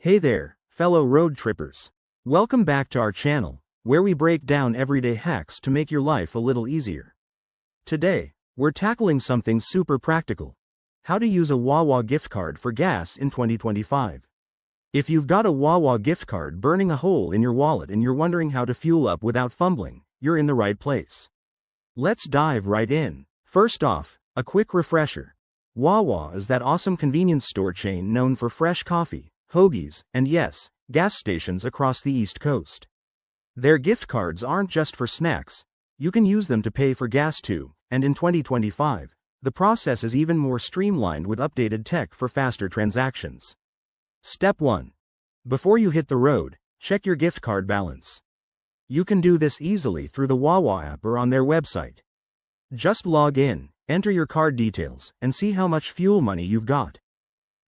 Hey there, fellow road trippers. Welcome back to our channel, where we break down everyday hacks to make your life a little easier. Today, we're tackling something super practical: how to use a Wawa gift card for gas in 2025. If you've got a Wawa gift card burning a hole in your wallet and you're wondering how to fuel up without fumbling, you're in the right place. Let's dive right in. First off, a quick refresher. Wawa is that awesome convenience store chain known for fresh coffee, hoagies, and yes, gas stations across the East Coast. Their gift cards aren't just for snacks, you can use them to pay for gas too, and in 2025, the process is even more streamlined with updated tech for faster transactions. Step 1. Before you hit the road, check your gift card balance. You can do this easily through the Wawa app or on their website. Just log in, enter your card details, and see how much fuel money you've got.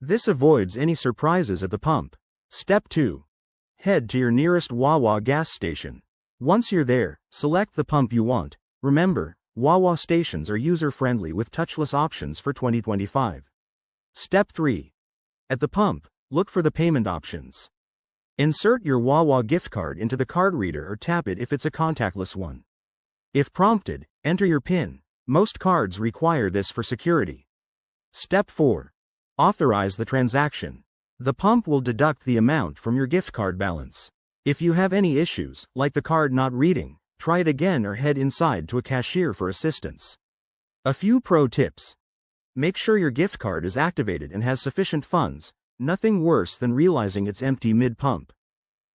This avoids any surprises at the pump. Step 2. Head to your nearest Wawa gas station. Once you're there, select the pump you want. Remember, Wawa stations are user-friendly with touchless options for 2025. Step 3. At the pump, look for the payment options. Insert your Wawa gift card into the card reader or tap it if it's a contactless one. If prompted, enter your PIN. Most cards require this for security. Step 4. Authorize the transaction. The pump will deduct the amount from your gift card balance. If you have any issues, like the card not reading, try it again or head inside to a cashier for assistance. A few pro tips. Make sure your gift card is activated and has sufficient funds. Nothing worse than realizing it's empty mid-pump.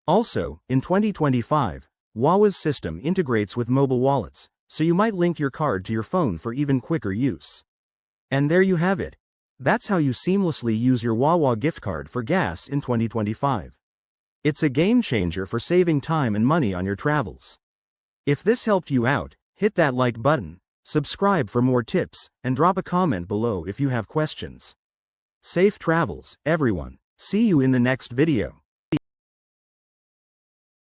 Also, in 2025, Wawa's system integrates with mobile wallets, so you might link your card to your phone for even quicker use. And there you have it. That's how you seamlessly use your Wawa gift card for gas in 2025. It's a game changer for saving time and money on your travels. If this helped you out, hit that like button, subscribe for more tips, and drop a comment below if you have questions. Safe travels, everyone. See you in the next video.